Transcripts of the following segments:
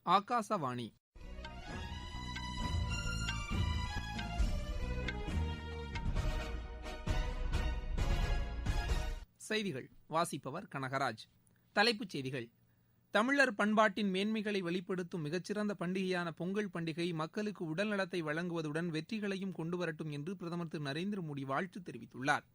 ஆகாசவாணி. செய்திகள் வாசிப்பவர் கனகராஜ். தலைப்புச் செய்திகள். தமிழர் பண்பாட்டின் மேன்மைகளை வெளிப்படுத்தும் மிகச்சிறந்த பண்டிகையான பொங்கல் பண்டிகை மக்களுக்கு உடல்நலத்தை வழங்குவதுடன் வெற்றிகளையும் கொண்டுவரட்டும் என்று பிரதமர் திரு நரேந்திர மோடி வாழ்த்து தெரிவித்துள்ளார்.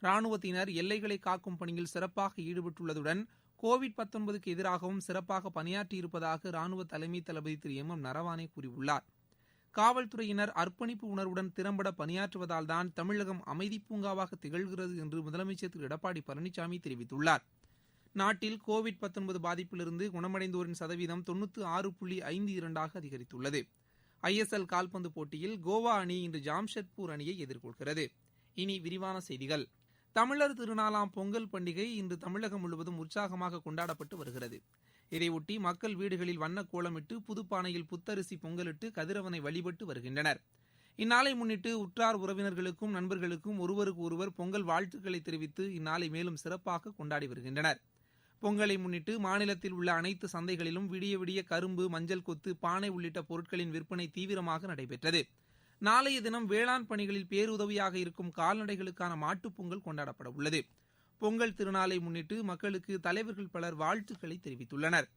ராணுவத்தினர் எல்லைகளை காக்கும் பணியில் சிறப்பாக ஈடுபட்டுள்ளதுடன் கோவிட்-19க்கு எதிராகவும் சிறப்பாக பணியாற்றியிருப்பதாக ராணுவ தலைமை தளபதி திரு எம் நரவானே கூறியுள்ளார். காவல்துறையினர் அர்ப்பணிப்பு உணர்வுடன் திறம்பட பணியாற்றுவதால்தான் தமிழகம் அமைதி பூங்காவாக திகழ்கிறது என்று முதலமைச்சர் திரு எடப்பாடி பழனிசாமி தெரிவித்துள்ளார். நாட்டில் கோவிட்-19 பாதிப்பிலிருந்து குணமடைந்தோரின் சதவீதம் 96.52ஆக அதிகரித்துள்ளது. ISL கால்பந்து போட்டியில் கோவா அணி இன்று ஜாம்ஷெட்பூர் அணியை எதிர்கொள்கிறது. இனி விரிவான செய்திகள். தமிழர் திருநாளாம் பொங்கல் பண்டிகை இன்று தமிழகம் முழுவதும் உற்சாகமாக கொண்டாடப்பட்டு வருகிறது. இதையொட்டி மக்கள் வீடுகளில் வண்ணக் கோலமிட்டு புதுப்பானையில் புத்தரிசி பொங்கலிட்டு கதிரவனை வழிபட்டு வருகின்றனர். இந்நாளை முன்னிட்டு உற்றார் உறவினர்களுக்கும் நண்பர்களுக்கும் ஒருவருக்கு ஒருவர் பொங்கல் வாழ்த்துக்களை தெரிவித்து இந்நாளை மேலும் சிறப்பாக கொண்டாடி வருகின்றனர். பொங்கலை முன்னிட்டு மாநிலத்தில் உள்ள அனைத்து சந்தைகளிலும் விடிய விடிய கரும்பு, மஞ்சள் கொத்து, பானை உள்ளிட்ட பொருட்களின் விற்பனை தீவிரமாக நடைபெற்றது. நாளைய தினம் வேளாண் பணிகளில் பேருதவியாக இருக்கும் கால்நடைகளுக்கான மாட்டுப் பொங்கல் கொண்டாடப்பட உள்ளது. பொங்கல் திருநாளை முன்னிட்டு மக்களுக்கு தலைவர்கள் பலர் வாழ்த்துக்களை தெரிவித்துள்ளனர்.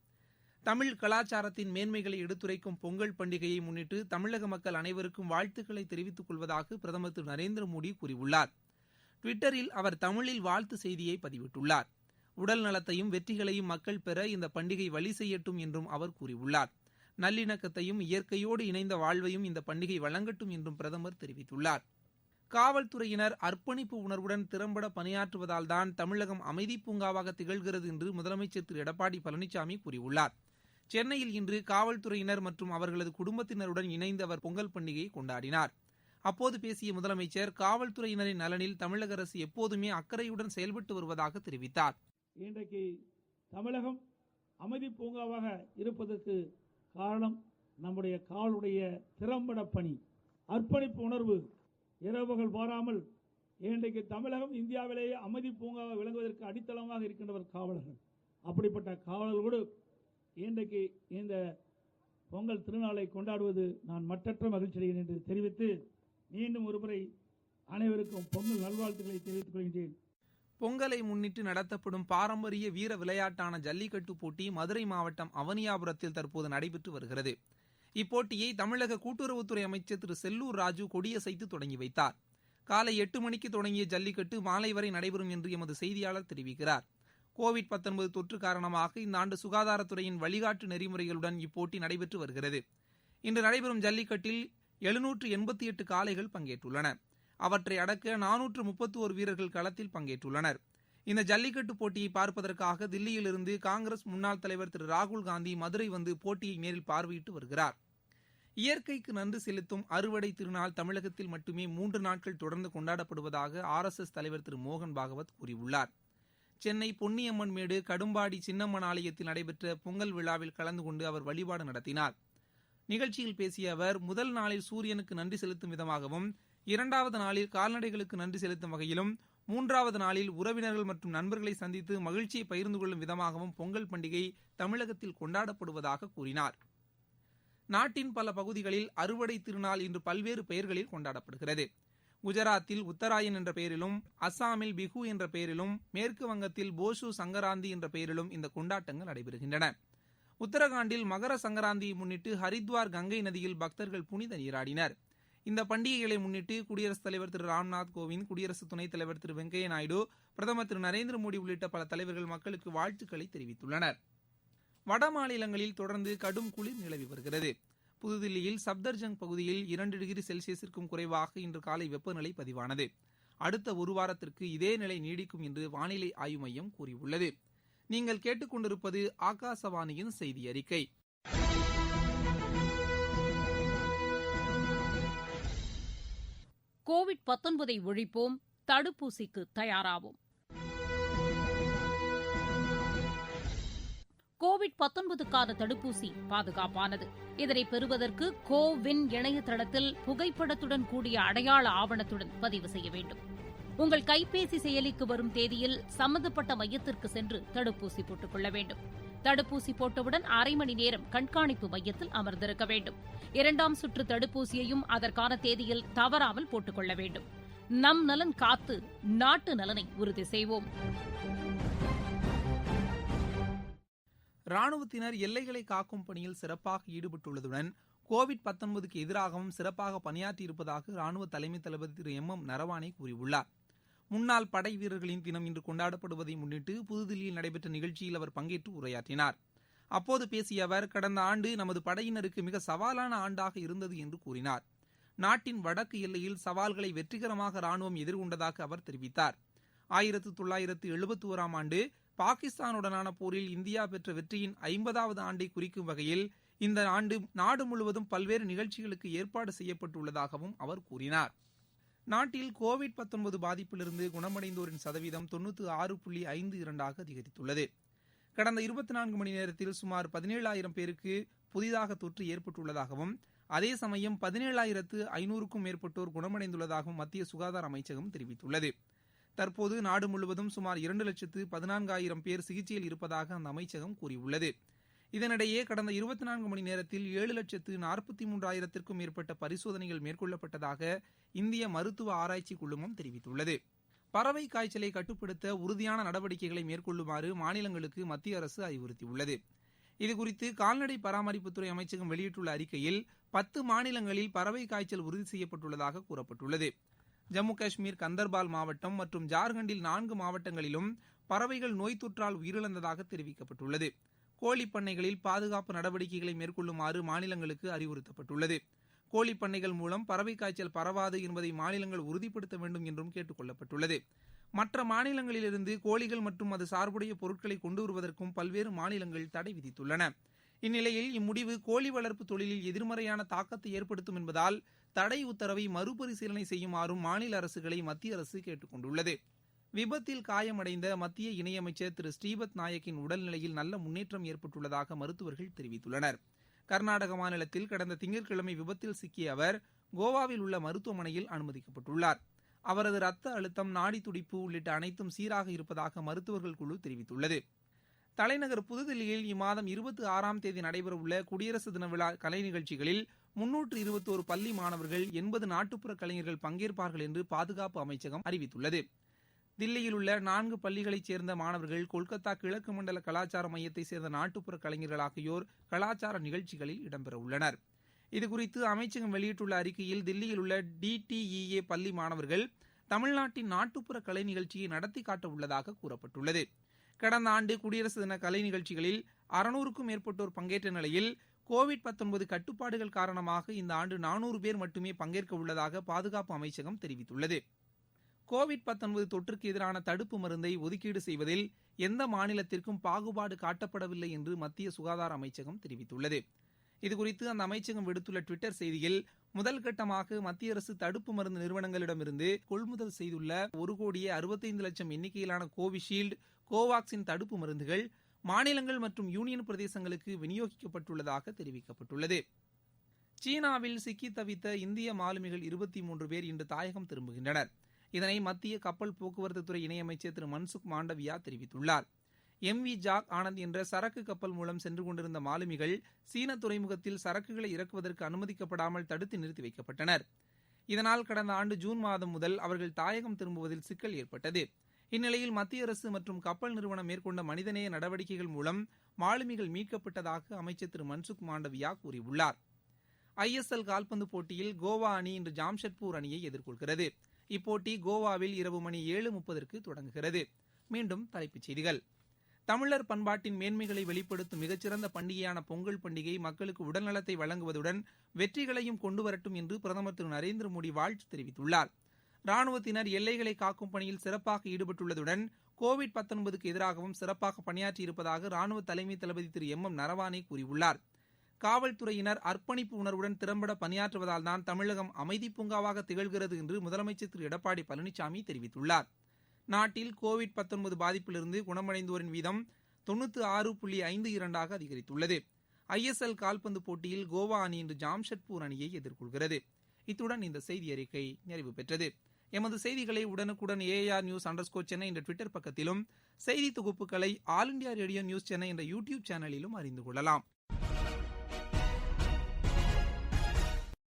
தமிழ் கலாச்சாரத்தின் மேன்மைகளை எடுத்துரைக்கும் பொங்கல் பண்டிகையை முன்னிட்டு தமிழக மக்கள் அனைவருக்கும் வாழ்த்துக்களை தெரிவித்துக் கொள்வதாக பிரதமர் திரு நரேந்திர மோடி கூறியுள்ளார். டுவிட்டரில் அவர் தமிழில் வாழ்த்து செய்தியை பதிவிட்டுள்ளார். உடல் நலத்தையும் வெற்றிகளையும் மக்கள் பெற இந்த பண்டிகை வழி செய்யட்டும் என்றும் அவர் கூறியுள்ளார். நல்லிணக்கத்தையும் இயற்கையோடு இணைந்த வாழ்வையும் இந்த பண்டிகை வழங்கட்டும் என்றும் பிரதமர் தெரிவித்துள்ளார். காவல்துறையினர் அர்ப்பணிப்பு உணர்வுடன் திறம்பட பணியாற்றுவதால்தான் தமிழகம் அமைதி பூங்காவாக திகழ்கிறது என்று முதலமைச்சர் திரு எடப்பாடி பழனிசாமி கூறியுள்ளார். சென்னையில் இன்று காவல்துறையினர் மற்றும் அவர்களது குடும்பத்தினருடன் இணைந்து அவர் பொங்கல் பண்டிகையை கொண்டாடினார். அப்போது பேசிய முதலமைச்சர் காவல்துறையினரின் நலனில் தமிழக அரசு எப்போதுமே அக்கறையுடன் செயல்பட்டு வருவதாக தெரிவித்தார். இன்றைக்கு தமிழகம் அமைதி பூங்காவாக இருப்பதற்கு காரணம் நம்முடைய காவலுடைய திறம்பட பணி, அர்ப்பணிப்பு உணர்வு. இரவுகள் பாராமல் இன்றைக்கு தமிழகம் இந்தியாவிலேயே அமைதி பூங்காவாக விளங்குவதற்கு அடித்தளமாக இருக்கின்றவர் காவலர்கள். அப்படிப்பட்ட காவலர்களோடு இன்றைக்கு இந்த பொங்கல் திருநாளை கொண்டாடுவது நான் மற்றற்ற மகிழ்ச்சியடைகிறேன் என்று தெரிவித்து மீண்டும் ஒருமுறை அனைவருக்கும் பொங்கல் நல்வாழ்த்துக்களை தெரிவித்துக் கொள்கின்றேன். பொங்கலை முன்னிட்டு நடத்தப்படும் பாரம்பரிய வீர விளையாட்டான ஜல்லிக்கட்டு போட்டி மதுரை மாவட்டம் அவனியாபுரத்தில் தற்போது நடைபெற்று வருகிறது. இப்போட்டியை தமிழக கூட்டுறவுத்துறை அமைச்சர் திரு செல்லூர் ராஜு கொடியசைத்து தொடங்கி வைத்தார். காலை 8 மணிக்கு தொடங்கிய ஜல்லிக்கட்டு மாலை வரை நடைபெறும் என்று எமது செய்தியாளர் தெரிவிக்கிறார். கோவிட்-19 தொற்று காரணமாக இந்த ஆண்டு சுகாதாரத்துறையின் வழிகாட்டு நெறிமுறைகளுடன் இப்போட்டி நடைபெற்று வருகிறது. இன்று நடைபெறும் ஜல்லிக்கட்டில் 788 காளைகள் பங்கேற்றுள்ளன. அவற்றை அடக்க 431 வீரர்கள் களத்தில் பங்கேற்றுள்ளனர். இந்த ஜல்லிக்கட்டு போட்டியை பார்ப்பதற்காக தில்லியிலிருந்து காங்கிரஸ் முன்னாள் தலைவர் திரு ராகுல் காந்தி மதுரை வந்து போட்டியை நேரில் பார்வையிட்டு வருகிறார். இயற்கைக்கு நன்றி செலுத்தும் அறுவடை திருநாள் தமிழகத்தில் மட்டுமே 3 நாட்கள் தொடர்ந்து கொண்டாடப்படுவதாக RSS தலைவர் திரு மோகன் பாகவத் கூறியுள்ளார். சென்னை பொன்னியம்மன் மேடு கடும்பாடி சின்னம்மன் ஆலயத்தில் நடைபெற்ற பொங்கல் விழாவில் கலந்து கொண்டு அவர் வழிபாடு நடத்தினார். நிகழ்ச்சியில் பேசிய அவர் முதல் நாளில் சூரியனுக்கு நன்றி செலுத்தும் விதமாகவும், 2வது நாளில் கால்நடைகளுக்கு நன்றி செலுத்தும் வகையிலும், 3வது நாளில் உறவினர்கள் மற்றும் நண்பர்களை சந்தித்து மகிழ்ச்சியை பகிர்ந்து கொள்ளும் விதமாகவும் பொங்கல் பண்டிகை தமிழகத்தில் கொண்டாடப்படுவதாக கூறினார். நாட்டின் பல பகுதிகளில் அறுவடை திருநாள் இன்று பல்வேறு பெயர்களில் கொண்டாடப்படுகிறது. குஜராத்தில் உத்தராயன் என்ற பெயரிலும், அஸ்ஸாமில் பிஹு என்ற பெயரிலும், மேற்கு வங்கத்தில் போஷு சங்கராந்தி என்ற பெயரிலும் இந்த கொண்டாட்டங்கள் நடைபெறுகின்றன. உத்தரகாண்டில் மகர சங்கராந்தியை முன்னிட்டு ஹரித்வார் கங்கை நதியில் பக்தர்கள் புனித நீராடினர். இந்த பண்டிகைகளை முன்னிட்டு குடியரசுத் தலைவர் திரு ராம்நாத் கோவிந்த், குடியரசு துணைத் தலைவர் திரு வெங்கையா நாயுடு, பிரதமர் திரு நரேந்திர மோடி உள்ளிட்ட பல தலைவர்கள் மக்களுக்கு வாழ்த்துக்களை தெரிவித்துள்ளனர். வட மாநிலங்களில் தொடர்ந்து கடும் குளிர் நிலவி வருகிறது. புதுதில்லியில் சப்தர்ஜங் பகுதியில் 2 டிகிரி செல்சியஸிற்கும் குறைவாக இன்று காலை வெப்பநிலை பதிவானது. அடுத்த ஒரு வாரத்திற்கு இதே நிலை நீடிக்கும் என்று வானிலை ஆய்வு மையம் கூறியுள்ளது. நீங்கள் கேட்டுக்கொண்டிருப்பது ஆகாசவாணியின் செய்தி அறிக்கை. கோவிட்-19 ஒழிப்போம், தடுப்பூசிக்கு தயாராவோம். கோவிட்-19க்கான தடுப்பூசி பாதுகாப்பானது. இதனை பெறுவதற்கு கோவின் இணையதளத்தில் புகைப்படத்துடன் கூடிய அடையாள ஆவணத்துடன் பதிவு செய்ய வேண்டும். உங்கள் கைபேசி செயலிக்கு வரும் தேதியில் சம்பந்தப்பட்ட மையத்திற்கு சென்று தடுப்பூசி போட்டுக் கொள்ள வேண்டும். தடுப்பூசி போட்டவுடன் 1/2 மணி நேரம் கண்காணிப்பு மையத்தில் அமர்ந்திருக்க வேண்டும். 2ஆம் சுற்று தடுப்பூசியையும் அதற்கான தேதியில் தவறாமல் போட்டுக் கொள்ள வேண்டும். நம் நலன் காத்து நாட்டு நலனை உறுதி செய்வோம். ராணுவத்தினர் எல்லைகளை காக்கும் பணியில் சிறப்பாக ஈடுபட்டுள்ளதுடன் கோவிட்-19க்கு எதிராகவும் சிறப்பாக பணியாற்றியிருப்பதாக ராணுவ தலைமை தளபதி திரு MM நரவானே கூறியுள்ளார். முன்னாள் படை வீரர்களின் தினம் இன்று கொண்டாடப்படுவதை முன்னிட்டு புதுதில்லியில் நடைபெற்ற நிகழ்ச்சியில் அவர் பங்கேற்று உரையாற்றினார். அப்போது பேசிய அவர், கடந்த ஆண்டு நமது படையினருக்கு மிக சவாலான ஆண்டாக இருந்தது என்று கூறினார். நாட்டின் வடக்கு எல்லையில் சவால்களை வெற்றிகரமாக ராணுவம் எதிர்கொண்டதாக அவர் தெரிவித்தார். 1971ஆம் ஆண்டு பாகிஸ்தானுடனான போரில் இந்தியா பெற்ற வெற்றியின் 50வது ஆண்டை குறிக்கும் வகையில் இந்த ஆண்டு நாடு முழுவதும் பல்வேறு நிகழ்ச்சிகளுக்கு ஏற்பாடு செய்யப்பட்டுள்ளதாகவும் அவர் கூறினார். நாட்டில் கோவிட்-19 பாதிப்பிலிருந்து குணமடைந்தோரின் சதவீதம் 96.52ஆக அதிகரித்துள்ளது. கடந்த 24 மணி நேரத்தில் சுமார் 17,000 பேருக்கு புதிதாக தொற்று ஏற்பட்டுள்ளதாகவும் அதே சமயம் 17,500க்கும் மேற்பட்டோர் குணமடைந்துள்ளதாகவும் மத்திய சுகாதார அமைச்சகம் தெரிவித்துள்ளது. தற்போது நாடு முழுவதும் சுமார் 2,14,000 பேர் சிகிச்சையில் இருப்பதாக அந்த அமைச்சகம் கூறியுள்ளது. இதனிடையே கடந்த 24 மணி நேரத்தில் 7,43,000க்கும் மேற்பட்ட பரிசோதனைகள் மேற்கொள்ளப்பட்டதாக இந்திய மருத்துவ ஆராய்ச்சி குழுமம் தெரிவித்துள்ளது. பறவை காய்ச்சலை கட்டுப்படுத்த உறுதியான நடவடிக்கைகளை மேற்கொள்ளுமாறு மாநிலங்களுக்கு மத்திய அரசு அறிவுறுத்தியுள்ளது. இதுகுறித்து கால்நடை பராமரிப்புத்துறை அமைச்சகம் வெளியிட்டுள்ள அறிக்கையில் 10 மாநிலங்களில் பறவை காய்ச்சல் உறுதி செய்யப்பட்டுள்ளதாக கூறப்பட்டுள்ளது. ஜம்மு காஷ்மீர், கந்தர்பால் மாவட்டம் மற்றும் ஜார்க்கண்டில் 4 மாவட்டங்களிலும் பறவைகள் நோய் தொற்றால் உயிரிழந்ததாக தெரிவிக்கப்பட்டுள்ளது. கோழிப் பண்ணைகளில் பாதுகாப்பு நடவடிக்கைகளை மேற்கொள்ளுமாறு மாநிலங்களுக்கு அறிவுறுத்தப்பட்டுள்ளது. கோழிப் பண்ணைகள் மூலம் பறவை காய்ச்சல் பரவாது என்பதை மாநிலங்கள் உறுதிப்படுத்த வேண்டும் என்றும் கேட்டுக் கொள்ளப்பட்டுள்ளது. மற்ற மாநிலங்களிலிருந்து கோழிகள் மற்றும் அது சார்புடைய பொருட்களை கொண்டு வருவதற்கும் பல்வேறு மாநிலங்கள் தடை விதித்துள்ளன. இந்நிலையில் இம்முடிவு கோழி வளர்ப்பு தொழிலில் எதிர்மறையான தாக்கத்தை ஏற்படுத்தும் என்பதால் தடை உத்தரவை மறுபரிசீலனை செய்யுமாறும் மாநில அரசுகளை மத்திய அரசு கேட்டுக் கொண்டுள்ளது. விபத்தில் காயமடைந்த மத்திய இணையமைச்சர் திரு ஸ்ரீபத் நாயக்கின் உடல்நிலையில் நல்ல முன்னேற்றம் ஏற்பட்டுள்ளதாக மருத்துவர்கள் தெரிவித்துள்ளனர். கர்நாடக மாநிலத்தில் கடந்த திங்கட்கிழமை விபத்தில் சிக்கிய அவர் கோவாவில் உள்ள மருத்துவமனையில் அனுமதிக்கப்பட்டுள்ளார். அவரது ரத்த அழுத்தம், நாடி துடிப்பு உள்ளிட்ட அனைத்தும் சீராக இருப்பதாக மருத்துவர்கள் குழு தெரிவித்துள்ளது. தலைநகர் புதுதில்லியில் இம்மாதம் 26ஆம் தேதி நடைபெறவுள்ள குடியரசு தின விழா கலை நிகழ்ச்சிகளில் 321 பள்ளி மாணவர்கள், 80 நாட்டுப்புற கலைஞர்கள் பங்கேற்பார்கள் என்று பாதுகாப்பு அமைச்சகம் அறிவித்துள்ளது. தில்லியில் உள்ள 4 பள்ளிகளைச் சேர்ந்த மாணவர்கள், கொல்கத்தா கிழக்கு மண்டல கலாச்சார மையத்தைச் சேர்ந்த நாட்டுப்புற கலைஞர்கள் ஆகியோர் கலாச்சார நிகழ்ச்சிகளில் இடம்பெறவுள்ளனர். இதுகுறித்து அமைச்சகம் வெளியிட்டுள்ள அறிக்கையில், தில்லியில் உள்ள DTEA பள்ளி மாணவர்கள் தமிழ்நாட்டின் நாட்டுப்புற கலை நிகழ்ச்சியை நடத்தி காட்ட உள்ளதாக கூறப்பட்டுள்ளது. கடந்த ஆண்டு குடியரசு தின கலை நிகழ்ச்சிகளில் 600க்கும் மேற்பட்டோர் பங்கேற்ற நிலையில் கோவிட்-19 கட்டுப்பாடுகள் காரணமாக இந்த ஆண்டு 400 பேர் மட்டுமே பங்கேற்க உள்ளதாக பாதுகாப்பு அமைச்சகம் தெரிவித்துள்ளது. கோவிட்-19 தொற்றுக்கு எதிரான தடுப்பு மருந்தை ஒதுக்கீடு செய்வதில் எந்த மாநிலத்திற்கும் பாகுபாடு காட்டப்படவில்லை என்று மத்திய சுகாதார அமைச்சகம் தெரிவித்துள்ளது. இதுகுறித்து அந்த அமைச்சகம் விடுத்துள்ள டுவிட்டர் செய்தியில், முதல் கட்டமாக மத்திய அரசு தடுப்பு மருந்து நிறுவனங்களிடமிருந்து கொள்முதல் செய்துள்ள 1,65,00,000 எண்ணிக்கையிலான கோவிஷீல்டு, கோவாக்சின் தடுப்பு மருந்துகள் மாநிலங்கள் மற்றும் யூனியன் பிரதேசங்களுக்கு விநியோகிக்கப்பட்டுள்ளதாக தெரிவிக்கப்பட்டுள்ளது. சீனாவில் சிக்கி தவித்த இந்திய மாலுமிகள் 23 பேர் இன்று தாயகம் திரும்புகின்றனர். இதனை மத்திய கப்பல் போக்குவரத்துத்துறை இணையமைச்சர் திரு மன்சுக் மாண்டவியா தெரிவித்துள்ளார். MV ஜாக் ஆனந்த் என்ற சரக்கு கப்பல் மூலம் சென்று கொண்டிருந்த மாலுமிகள் சீன துறைமுகத்தில் சரக்குகளை இறக்குவதற்கு அனுமதிக்கப்படாமல் தடுத்து நிறுத்தி வைக்கப்பட்டனர். இதனால் கடந்த ஆண்டு ஜூன் மாதம் முதல் அவர்கள் தாயகம் திரும்புவதில் சிக்கல் ஏற்பட்டது. இந்நிலையில் மத்திய அரசு மற்றும் கப்பல் நிறுவனம் மேற்கொண்ட மனிதநேய நடவடிக்கைகள் மூலம் மாலுமிகள் மீட்கப்பட்டதாக அமைச்சர் திரு மன்சுக் மாண்டவியா கூறியுள்ளார். ISL கால்பந்து போட்டியில் கோவா அணி இன்று ஜாம்ஷெட்பூர் அணியை எதிர்கொள்கிறது. இப்போட்டி கோவாவில் இரவு மணி 7:30க்கு தொடங்குகிறது. மீண்டும் தலைப்புச் செய்திகள். தமிழர் பண்பாட்டின் மேன்மைகளை வெளிப்படுத்தும் மிகச்சிறந்த பண்டிகையான பொங்கல் பண்டிகை மக்களுக்கு உடல்நலத்தை வழங்குவதுடன் வெற்றிகளையும் கொண்டு வரட்டும் என்று பிரதமர் திரு நரேந்திர மோடி வாழ்த்து தெரிவித்துள்ளார். ராணுவத்தினர் எல்லைகளை காக்கும் பணியில் சிறப்பாக ஈடுபட்டுள்ளதுடன் கோவிட்-19க்கு எதிராகவும் சிறப்பாக பணியாற்றியிருப்பதாக ராணுவ தலைமை தளபதி திரு MM நரவானே கூறியுள்ளார். காவல்துறையினர் அர்ப்பணிப்பு உணர்வுடன் திறம்பட பணியாற்றுவதால்தான் தமிழகம் அமைதி பூங்காவாக திகழ்கிறது என்று முதலமைச்சர் திரு எடப்பாடி பழனிசாமி தெரிவித்துள்ளார். நாட்டில் கோவிட்-19 பாதிப்பிலிருந்து குணமடைந்தோரின் வீதம் 96.52ஆக அதிகரித்துள்ளது. ISL கால்பந்து போட்டியில் கோவா அணி இன்று ஜாம்ஷெட்பூர் அணியை எதிர்கொள்கிறது. இத்துடன் இந்த செய்தி அறிக்கை நிறைவு பெற்றது. எமது செய்திகளை உடனுக்குடன் AIR நியூஸ் _சென்னை என்ற ட்விட்டர் பக்கத்திலும், செய்தி தொகுப்புகளை all India radio news Chennai என்ற யூடியூப் சேனலிலும் அறிந்து கொள்ளலாம்.